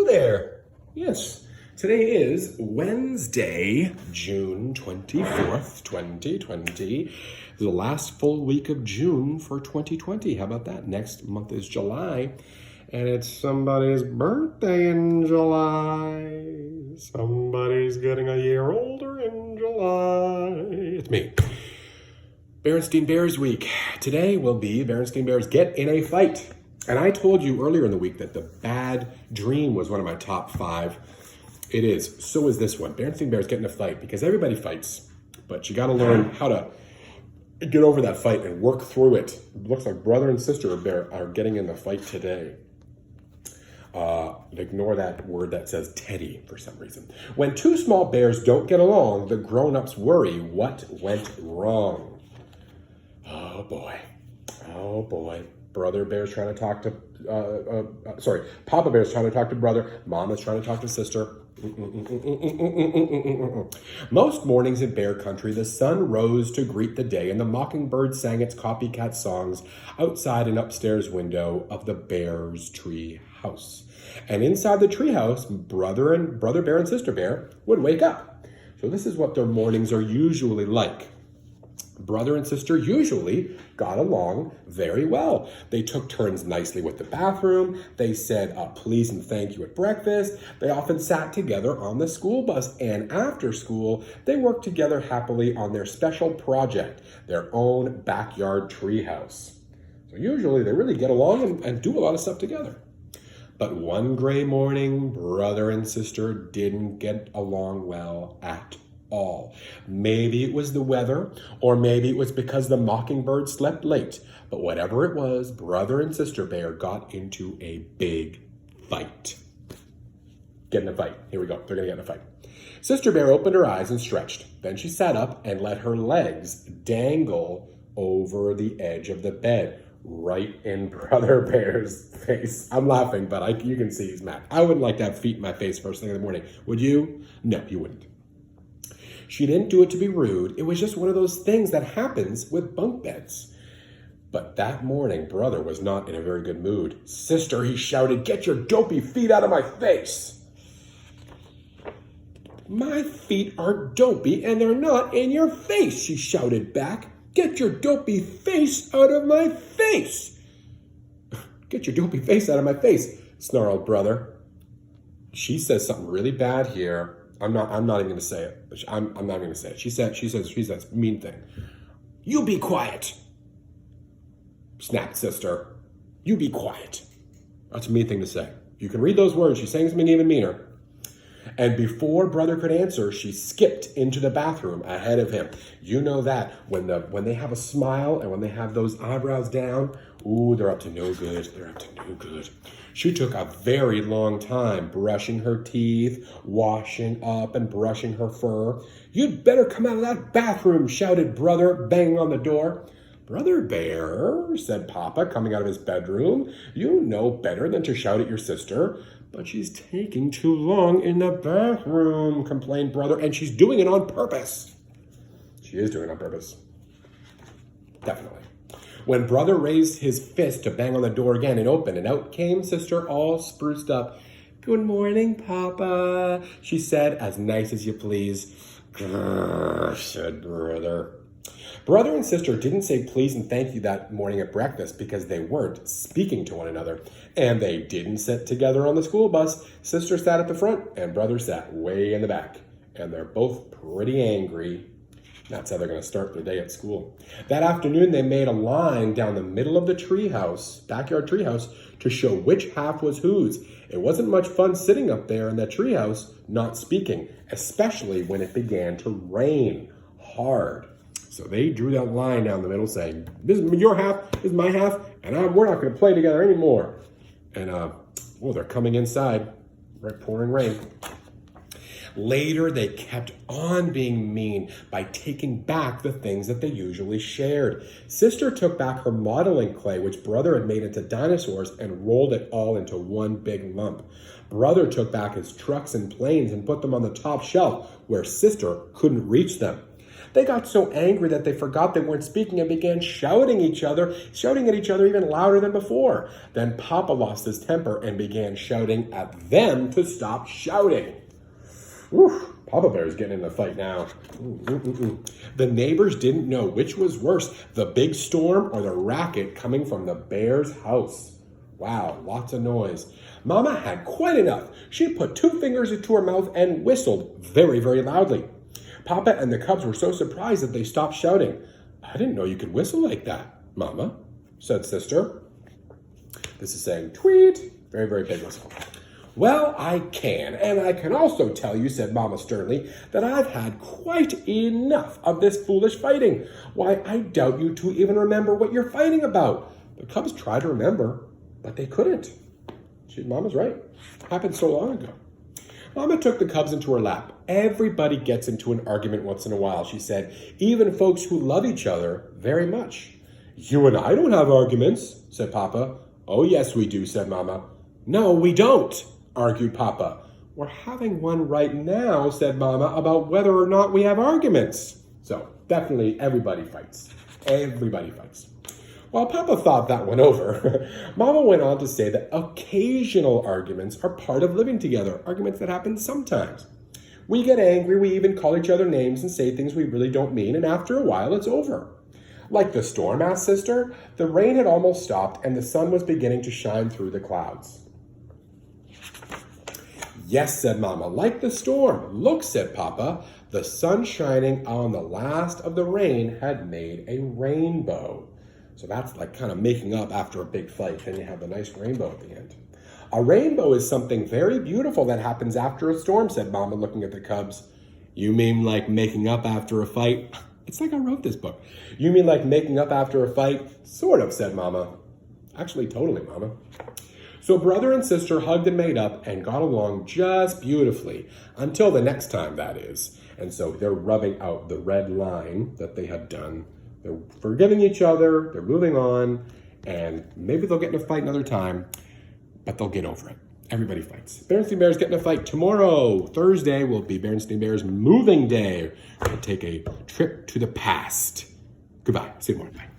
there. Yes, today is Wednesday, June 24th, 2020. The last full week of June for 2020. How about that? Next month is July, and it's somebody's birthday in July. Somebody's getting a year older in July. It's me. Berenstain Bears Week. Today will be Berenstain Bears Get in a Fight. And I told you earlier in the week that the bad dream was one of my top 5. It is. So is this one. Berenstain Bears Get in a Fight, because everybody fights, but you got to learn how to get over that fight and work through it. It looks like brother and sister bear are getting in the fight today. Ignore that word that says Teddy for some reason. When two small bears don't get along, the grown-ups worry what went wrong. Oh boy. Oh boy. Brother bear's trying to talk to, Papa bear's trying to talk to brother. Mama's trying to talk to sister. Most mornings in bear country, the sun rose to greet the day, and the mockingbird sang its copycat songs outside an upstairs window of the bear's tree house. And inside the tree house, brother bear and sister bear would wake up. So this is what their mornings are usually like. Brother and sister usually got along very well. They took turns nicely with the bathroom. They said please and thank you at breakfast. They often sat together on the school bus, and after school, they worked together happily on their special project, their own backyard treehouse. So usually they really get along and do a lot of stuff together. But one gray morning, brother and sister didn't get along well at all. Maybe it was the weather, or maybe it was because the mockingbird slept late. But whatever it was, brother and sister bear got into a big fight. Get in a fight. Here we go. They're going to get in a fight. Sister bear opened her eyes and stretched. Then she sat up and let her legs dangle over the edge of the bed, right in brother bear's face. I'm laughing, but you can see he's mad. I wouldn't like to have feet in my face first thing in the morning. Would you? No, you wouldn't. She didn't do it to be rude. It was just one of those things that happens with bunk beds. But that morning, brother was not in a very good mood. Sister, he shouted, get your dopey feet out of my face. My feet are dopey and they're not in your face, she shouted back. Get your dopey face out of my face. Get your dopey face out of my face, snarled brother. She says something really bad here. I'm not even going to say it. I'm not even going to say it. She says mean thing. You be quiet, snapped sister. You be quiet. That's a mean thing to say. You can read those words. She's saying something even meaner. And before brother could answer, she skipped into the bathroom ahead of him. You know that when they have a smile and when they have those eyebrows down, ooh, they're up to no good. They're up to no good. She took a very long time brushing her teeth, washing up and brushing her fur. You'd better come out of that bathroom, shouted brother, banging on the door. Brother Bear, said Papa, coming out of his bedroom, you know better than to shout at your sister. But she's taking too long in the bathroom, complained brother, and she's doing it on purpose. She is doing it on purpose. Definitely. When brother raised his fist to bang on the door again, it opened, and out came sister all spruced up. Good morning, Papa, she said, as nice as you please. Grrr, said brother. Brother and sister didn't say please and thank you that morning at breakfast because they weren't speaking to one another. And they didn't sit together on the school bus. Sister sat at the front and brother sat way in the back. And they're both pretty angry. That's how they're going to start their day at school. That afternoon, they made a line down the middle of the treehouse, backyard treehouse, to show which half was whose. It wasn't much fun sitting up there in that treehouse, not speaking, especially when it began to rain hard. So they drew that line down the middle saying, this is your half, this is my half, and we're not going to play together anymore. And, they're coming inside, right, pouring rain. Later, they kept on being mean by taking back the things that they usually shared. Sister took back her modeling clay, which brother had made into dinosaurs, and rolled it all into one big lump. Brother took back his trucks and planes and put them on the top shelf where sister couldn't reach them. They got so angry that they forgot they weren't speaking and began shouting at each other even louder than before. Then Papa lost his temper and began shouting at them to stop shouting. Whew. Papa Bear's getting in the fight now. The neighbors didn't know which was worse, the big storm or the racket coming from the bear's house. Wow, lots of noise. Mama had quite enough. She put 2 fingers into her mouth and whistled very, very loudly. Papa and the cubs were so surprised that they stopped shouting. I didn't know you could whistle like that, Mama, said Sister. This is saying tweet. Very, very big whistle. Well, I can, and I can also tell you, said Mama sternly, that I've had quite enough of this foolish fighting. Why, I doubt you two even remember what you're fighting about. The cubs tried to remember, but they couldn't. Mama's right. It happened so long ago. Mama took the cubs into her lap. Everybody gets into an argument once in a while, she said, even folks who love each other very much. You and I don't have arguments, said Papa. Oh, yes, we do, said Mama. No, we don't, argued Papa. We're having one right now, said Mama, about whether or not we have arguments. So definitely everybody fights. Everybody fights. While Papa thought that one over, Mama went on to say that occasional arguments are part of living together, arguments that happen sometimes. We get angry, we even call each other names and say things we really don't mean, and after a while it's over. Like the storm, asked Sister. The rain had almost stopped and the sun was beginning to shine through the clouds. Yes, said Mama, like the storm. Look, said Papa, the sun shining on the last of the rain had made a rainbow. So that's like kind of making up after a big fight. Then you have a nice rainbow at the end. A rainbow is something very beautiful that happens after a storm, said Mama, looking at the cubs. You mean like making up after a fight? It's like I wrote this book. You mean like making up after a fight? Sort of, said Mama. Actually, totally, Mama. So brother and sister hugged and made up and got along just beautifully. Until the next time, that is. And so they're rubbing out the red line that they had done. They're forgiving each other, they're moving on, and maybe they'll get in a fight another time, but they'll get over it. Everybody fights. Berenstain Bears get in a fight tomorrow. Thursday will be Berenstain Bears moving day. We'll take a trip to the past. Goodbye. See you tomorrow. Bye.